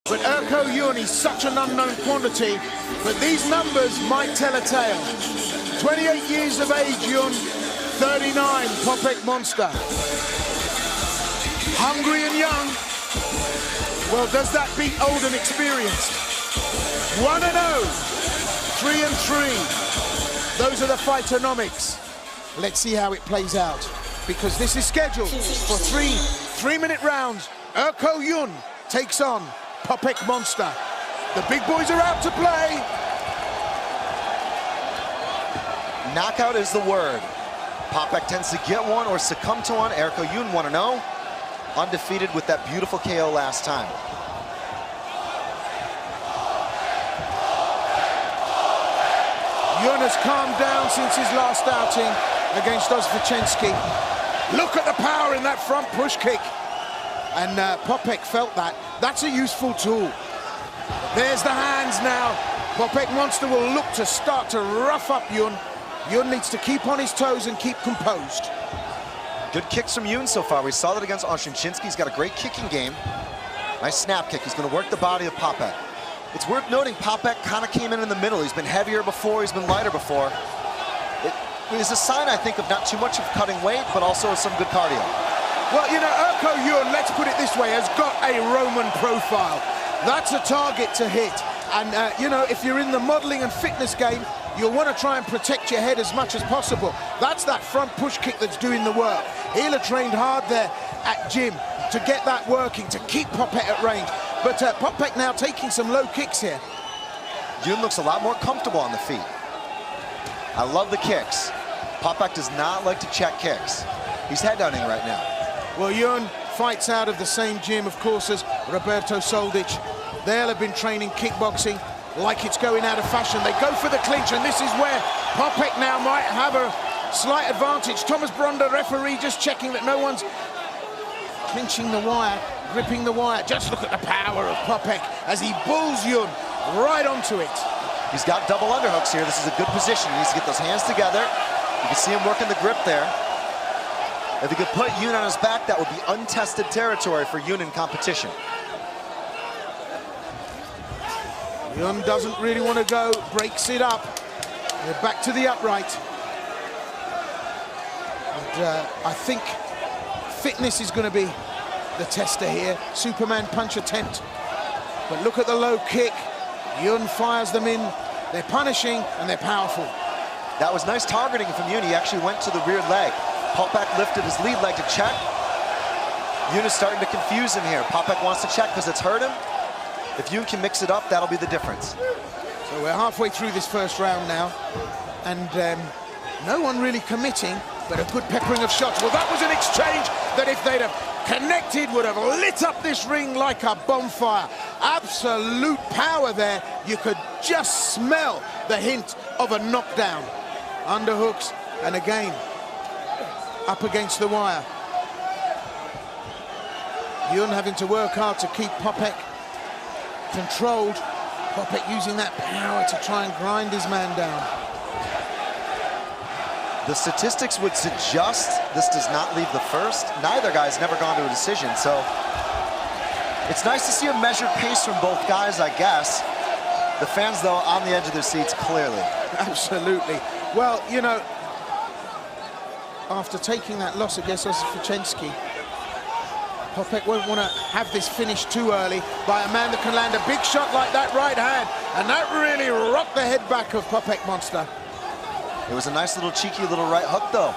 But Erko Yun is such an unknown quantity, but these numbers might tell a tale. 28 years of age, Yun, 39, Popek monster. Hungry and young. Well, does that beat old and experienced? 1-0, 3-3. Those are the Fightonomics. Let's see how it plays out, because this is scheduled for three-minute rounds. Erko Yun takes on Popek monster. The big boys are out to play. Knockout is the word. Popek tends to get one or succumb to one. Erko Yun 1-0. Undefeated with that beautiful KO last time. Yun has calmed down since his last outing against Ozvichenski. Look at the power in that front push kick. And Popek felt that. That's a useful tool. There's the hands now. Popek monster will look to start to rough up Yun. Yun needs to keep on his toes and keep composed. Good kicks from Yun so far. We saw that against Ozvichenski. He's got a great kicking game. Nice snap kick. He's going to work the body of Popek. It's worth noting Popek kind of came in the middle. He's been heavier before. He's been lighter before. It is a sign, I think, of not too much of cutting weight, but also some good cardio. Well, you know, Erko Yun, let's put it this way, has got a Roman profile. That's a target to hit. And, you know, if you're in the modeling and fitness game, you'll want to try and protect your head as much as possible. That's that front push kick that's doing the work. He'll have trained hard there at gym to get that working, to keep Popek at range. But Popek now taking some low kicks here. Yun looks a lot more comfortable on the feet. I love the kicks. Popek does not like to check kicks. He's head-downing right now. Well, Yun fights out of the same gym, of course, as Roberto Soldic. They'll have been training kickboxing like it's going out of fashion. They go for the clinch, and this is where Popek now might have a slight advantage. Thomas Bronda, referee, just checking that no one's clinching the wire, gripping the wire. Just look at the power of Popek as he bulls Yun right onto it. He's got double underhooks here. This is a good position. He needs to get those hands together. You can see him working the grip there. If he could put Yun on his back, that would be untested territory for Yun in competition. Yun doesn't really want to go, breaks it up. They're back to the upright. And I think fitness is going to be the tester here. Superman punch attempt. But look at the low kick. Yun fires them in. They're punishing and they're powerful. That was nice targeting from Yun. He actually went to the rear leg. Popek lifted his lead leg to check. Yun is starting to confuse him here. Popek wants to check because it's hurt him. If Yun can mix it up, that'll be the difference. So we're halfway through this first round now, and no one really committing, but a good peppering of shots. Well, that was an exchange that, if they'd have connected, would have lit up this ring like a bonfire. Absolute power there. You could just smell the hint of a knockdown. Underhooks, and again, up against the wire. Yun having to work hard to keep Popek controlled. Popek using that power to try and grind his man down. The statistics would suggest this does not leave the first. Neither guy's never gone to a decision, so it's nice to see a measured pace from both guys, I guess. The fans, though, on the edge of their seats, clearly. Absolutely. Well, you know, after taking that loss against Ozvichenski, Popek won't want to have this finished too early by a man that can land a big shot like that right hand, and that really rocked the head back of Popek monster. It was a nice little cheeky little right hook, though.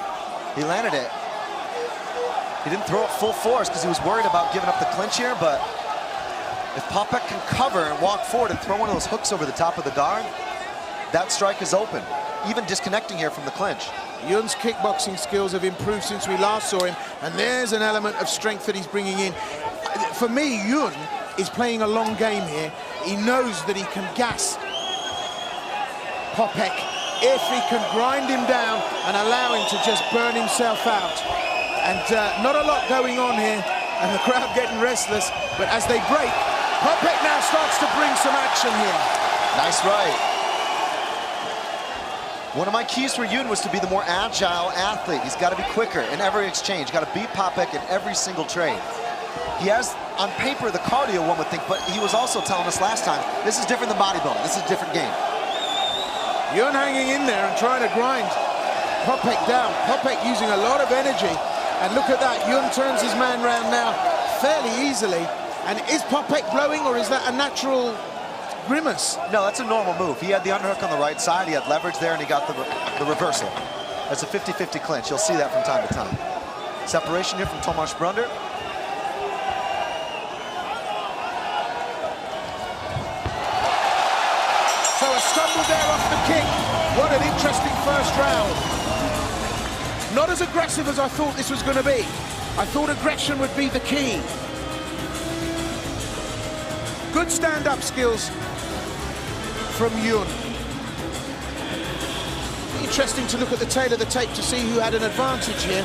He landed it. He didn't throw it full force because he was worried about giving up the clinch here, but if Popek can cover and walk forward and throw one of those hooks over the top of the guard, that strike is open, even disconnecting here from the clinch. Yun's kickboxing skills have improved since we last saw him, and there's an element of strength that he's bringing in. For me, Yun is playing a long game here. He knows that he can gas Popek if he can grind him down and allow him to just burn himself out. And not a lot going on here, and the crowd getting restless, but as they break, Popek now starts to bring some action here. Nice right. One of my keys for Yun was to be the more agile athlete. He's got to be quicker in every exchange. Got to beat Popek in every single trade. He has, on paper, the cardio, one would think, but he was also telling us last time, this is different than bodybuilding. This is a different game. Yun hanging in there and trying to grind Popek down. Popek using a lot of energy. And look at that, Yun turns his man round now fairly easily. And is Popek blowing, or is that a natural grimace? No, that's a normal move. He had the underhook on the right side, he had leverage there, and he got the reversal. That's a 50-50 clinch. You'll see that from time to time. Separation here from Tomasz Brunder. So a stumble there off the kick. What an interesting first round. Not as aggressive as I thought this was going to be. I thought aggression would be the key. Good stand-up skills from Yun. Interesting to look at the tail of the tape to see who had an advantage here.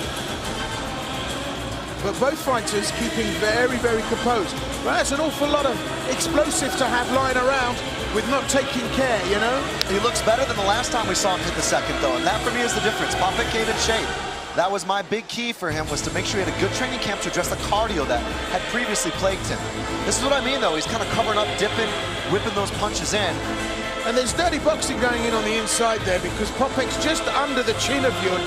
But both fighters keeping very, very composed. Well, that's an awful lot of explosive to have lying around with not taking care, you know? He looks better than the last time we saw him hit the second, though, and that for me is the difference. Popek came in shape. That was my big key for him, was to make sure he had a good training camp to address the cardio that had previously plagued him. This is what I mean, though. He's kind of covering up, dipping, whipping those punches in. And there's dirty boxing going in on the inside there, because Popek's just under the chin of Yun.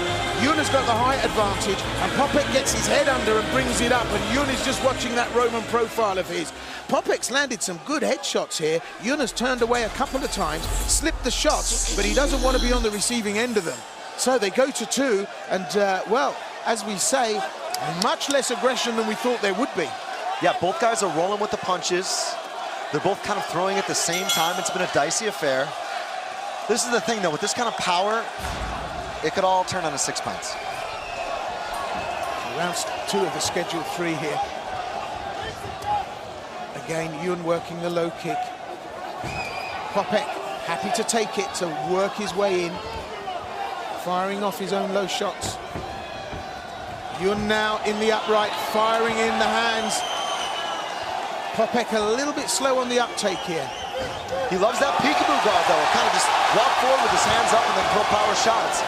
Yun has got the height advantage, and Popek gets his head under and brings it up, and Yun is just watching that Roman profile of his. Popek's landed some good headshots here. Yun has turned away a couple of times, slipped the shots, but he doesn't want to be on the receiving end of them. So they go to two, and, well, as we say, much less aggression than we thought there would be. Yeah, both guys are rolling with the punches. They're both kind of throwing at the same time. It's been a dicey affair. This is the thing, though. With this kind of power, it could all turn on a sixpence. Round two of the scheduled three here. Again, Yun working the low kick. Popek happy to take it, to work his way in. Firing off his own low shots. Yun now in the upright, firing in the hands. Popek a little bit slow on the uptake here. He loves that peekaboo guard, though. Kind of just walk forward with his hands up and then throw power shots.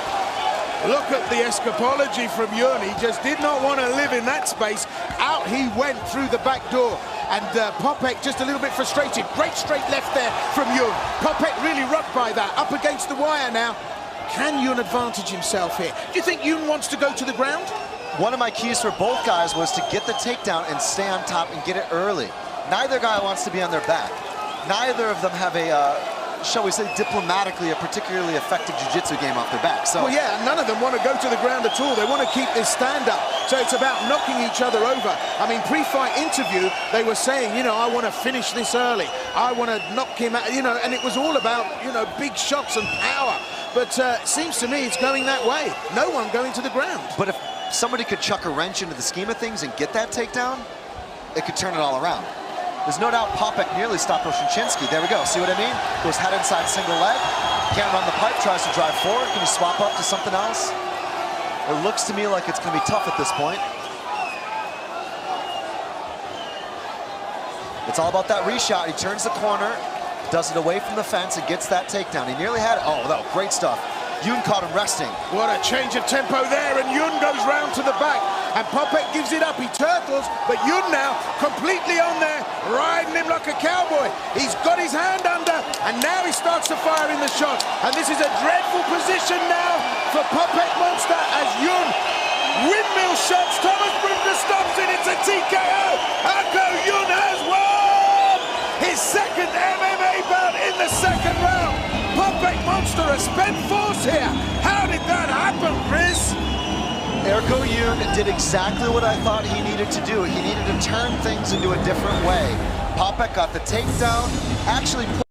Look at the escapology from Yun. He just did not want to live in that space. Out he went through the back door. And Popek just a little bit frustrated. Great straight left there from Yun. Popek really rocked by that. Up against the wire now. Can Yun advantage himself here? Do you think Yun wants to go to the ground? One of my keys for both guys was to get the takedown and stay on top and get it early. Neither guy wants to be on their back. Neither of them have a, shall we say, diplomatically, a particularly effective jiu-jitsu game off their back. So, well, yeah, none of them want to go to the ground at all. They want to keep this stand-up. So it's about knocking each other over. I mean, pre-fight interview, they were saying, you know, I want to finish this early. I want to knock him out, you know, and it was all about, you know, big shots and power. But seems to me it's going that way. No one going to the ground. But if somebody could chuck a wrench into the scheme of things and get that takedown, it could turn it all around. There's no doubt Popek nearly stopped Oshinshinsky. There we go. See what I mean? Goes head inside single leg. Can't run the pipe, tries to drive forward. Can he swap up to something else? It looks to me like it's going to be tough at this point. It's all about that reshot. He turns the corner, does it away from the fence, and gets that takedown. He nearly had it. Oh, no, great stuff. Yun caught him resting. What a change of tempo there, and Yun goes round to the back. And Popek gives it up, he turtles, but Yun now completely on there, riding him like a cowboy. He's got his hand under, and now he starts to fire in the shots. And this is a dreadful position now for Popek Monster as Yun windmill shots. Thomas Brunder stops it, it's a TKO. Erko Yun has won his second MMA bout in the second round. Popek Monster, a spent force here. How did that happen, Chris? Erko Yun did exactly what I thought he needed to do. He needed to turn things into a different way. Popek got the takedown, actually